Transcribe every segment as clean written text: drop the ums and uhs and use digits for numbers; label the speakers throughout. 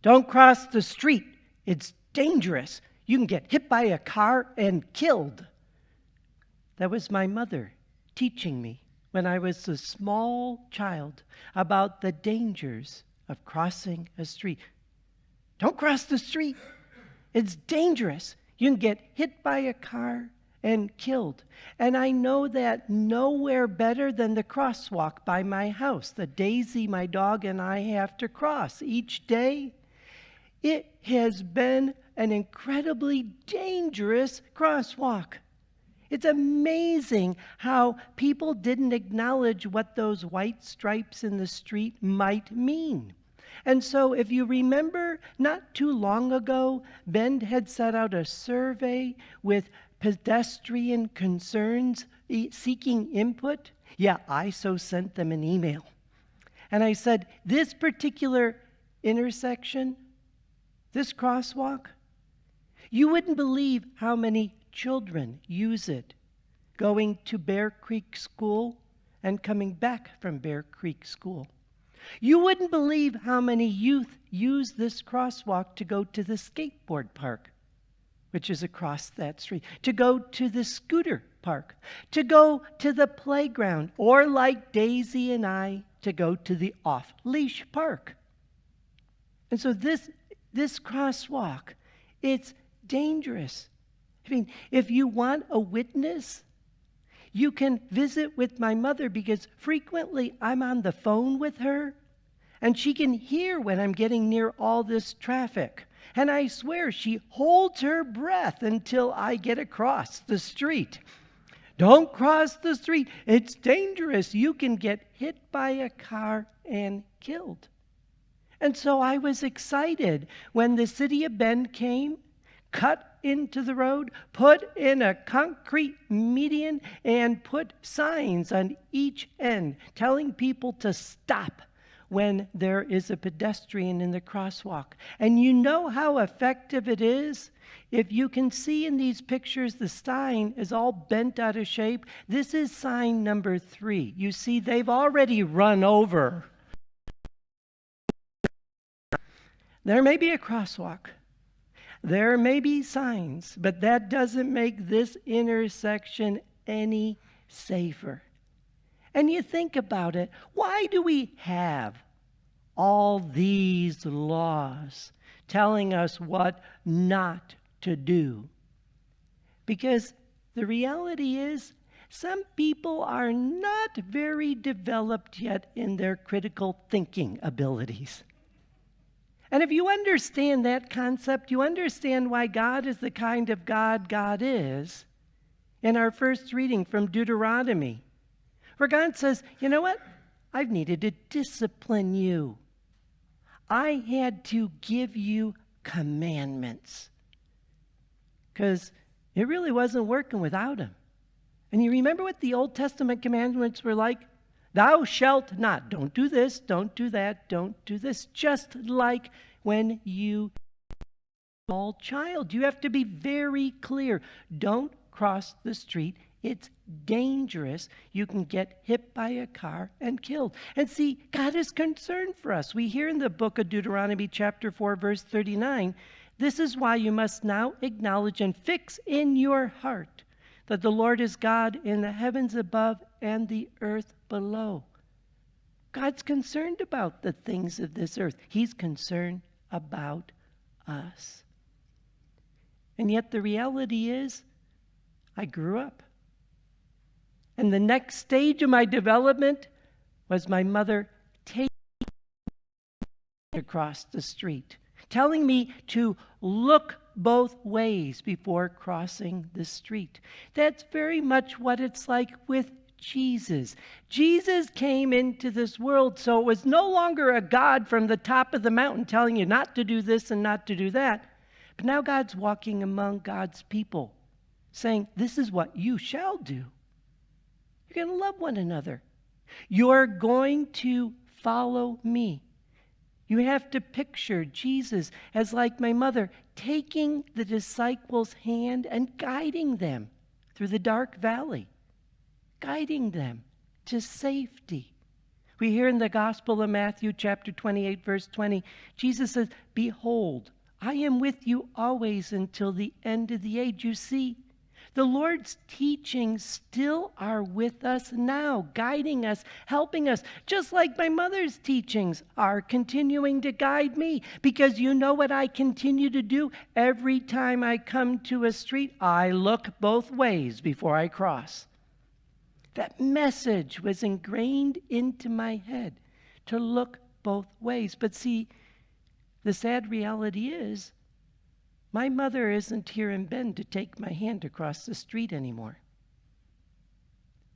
Speaker 1: Don't cross the street. It's dangerous. You can get hit by a car and killed. That was my mother teaching me when I was a small child about the dangers of crossing a street. Don't cross the street. It's dangerous. You can get hit by a car and killed. And I know that nowhere better than the crosswalk by my house, the Daisy my dog and I have to cross each day. It has been an incredibly dangerous crosswalk. It's amazing how people didn't acknowledge what those white stripes in the street might mean. And so if you remember, not too long ago, Bend had set out a survey with pedestrian concerns seeking input. Yeah, I so sent them an email. And I said, this particular intersection, this crosswalk, you wouldn't believe how many children use it, going to Bear Creek School and coming back from Bear Creek School. You wouldn't believe how many youth use this crosswalk to go to the skateboard park, which is across that street, to go to the scooter park, to go to the playground, or like Daisy and I, to go to the off-leash park. And so this crosswalk, it's dangerous. I mean, if you want a witness, you can visit with my mother, because frequently I'm on the phone with her and she can hear when I'm getting near all this traffic. And I swear she holds her breath until I get across the street. Don't cross the street. It's dangerous. You can get hit by a car and killed. And so I was excited when the city of Bend came, cut into the road, put in a concrete median, and put signs on each end telling people to stop when there is a pedestrian in the crosswalk. And you know how effective it is? If you can see in these pictures, the sign is all bent out of shape. This is sign number 3. You see, they've already run over. There may be a crosswalk. There may be signs, but that doesn't make this intersection any safer. And you think about it, why do we have all these laws telling us what not to do? Because the reality is, some people are not very developed yet in their critical thinking abilities. And if you understand that concept, you understand why God is the kind of God God is in our first reading from Deuteronomy, where God says, you know what? I've needed to discipline you. I had to give you commandments because it really wasn't working without them. And you remember what the Old Testament commandments were like? Thou shalt not. Don't do this, don't do that, don't do this. Just like when you are a small child, you have to be very clear. Don't cross the street. It's dangerous. You can get hit by a car and killed. And see, God is concerned for us. We hear in the book of Deuteronomy chapter 4, verse 39, this is why you must now acknowledge and fix in your heart that the Lord is God in the heavens above and the earth below. God's concerned about the things of this earth. He's concerned about us. And yet the reality is, I grew up. And the next stage of my development was my mother taking me across the street, telling me to look both ways before crossing the street. That's very much what it's like with Jesus. Jesus came into this world, so it was no longer a God from the top of the mountain telling you not to do this and not to do that. But now God's walking among God's people, saying, this is what you shall do. You're going to love one another. You're going to follow me. You have to picture Jesus as, like my mother, taking the disciples' hand and guiding them through the dark valley, guiding them to safety. We hear in the Gospel of Matthew, chapter 28, verse 20, Jesus says, "Behold, I am with you always until the end of the age." You see, the Lord's teachings still are with us now, guiding us, helping us, just like my mother's teachings are continuing to guide me. Because you know what I continue to do? Every time I come to a street, I look both ways before I cross. That message was ingrained into my head to look both ways. But see, the sad reality is, my mother isn't here in Bend to take my hand across the street anymore.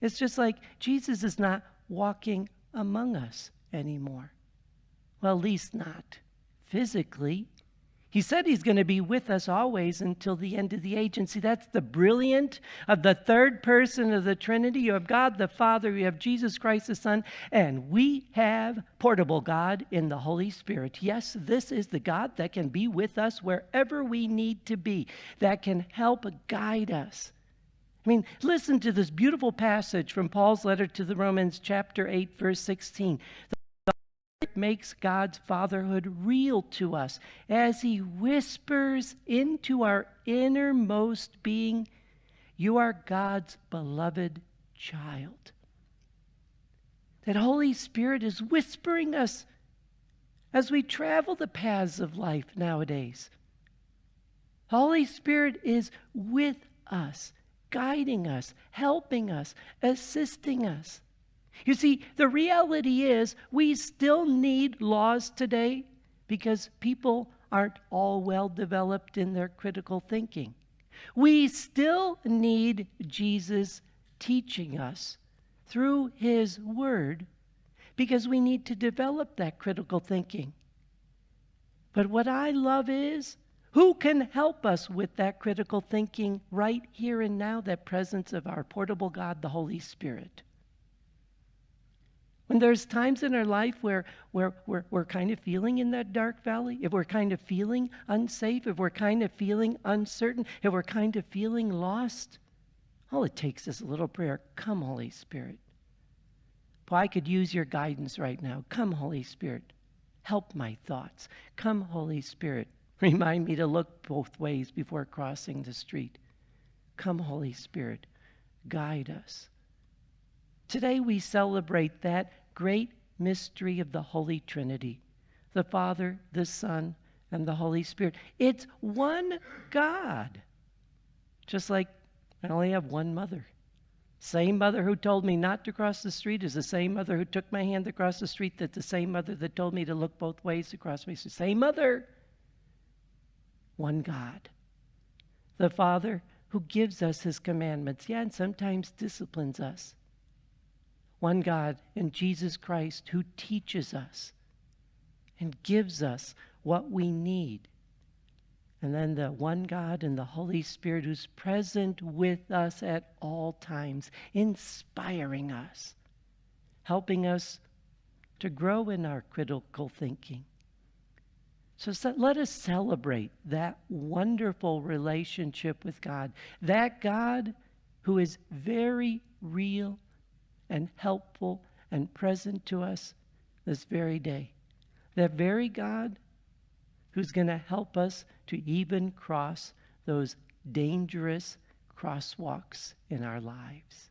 Speaker 1: It's just like Jesus is not walking among us anymore. Well, at least not physically. He said he's going to be with us always until the end of the age. And see, that's the brilliant of the third person of the Trinity. You have God the Father, you have Jesus Christ the Son, and we have portable God in the Holy Spirit. Yes, this is the God that can be with us wherever we need to be, that can help guide us. I mean, listen to this beautiful passage from Paul's letter to the Romans, chapter 8, verse 16. It makes God's fatherhood real to us as he whispers into our innermost being, "You are God's beloved child." That Holy Spirit is whispering us as we travel the paths of life nowadays. Holy Spirit is with us, guiding us, helping us, assisting us. You see, the reality is we still need laws today because people aren't all well developed in their critical thinking. We still need Jesus teaching us through his word because we need to develop that critical thinking. But what I love is, who can help us with that critical thinking right here and now, that presence of our portable God, the Holy Spirit? When there's times in our life where we're kind of feeling in that dark valley, if we're kind of feeling unsafe, if we're kind of feeling uncertain, if we're kind of feeling lost, all it takes is a little prayer. Come, Holy Spirit. Boy, I could use your guidance right now. Come, Holy Spirit. Help my thoughts. Come, Holy Spirit. Remind me to look both ways before crossing the street. Come, Holy Spirit. Guide us. Today we celebrate that great mystery of the Holy Trinity, the Father, the Son, and the Holy Spirit. It's one God. Just like I only have one mother. Same mother who told me not to cross the street is the same mother who took my hand across the street. That's the same mother that told me to look both ways across my street. Same mother. One God. The Father who gives us his commandments, yeah, and sometimes disciplines us. One God in Jesus Christ who teaches us and gives us what we need. And then the one God and the Holy Spirit who's present with us at all times, inspiring us, helping us to grow in our critical thinking. So let us celebrate that wonderful relationship with God, that God who is very real and helpful and present to us this very day. That very God who's going to help us to even cross those dangerous crosswalks in our lives.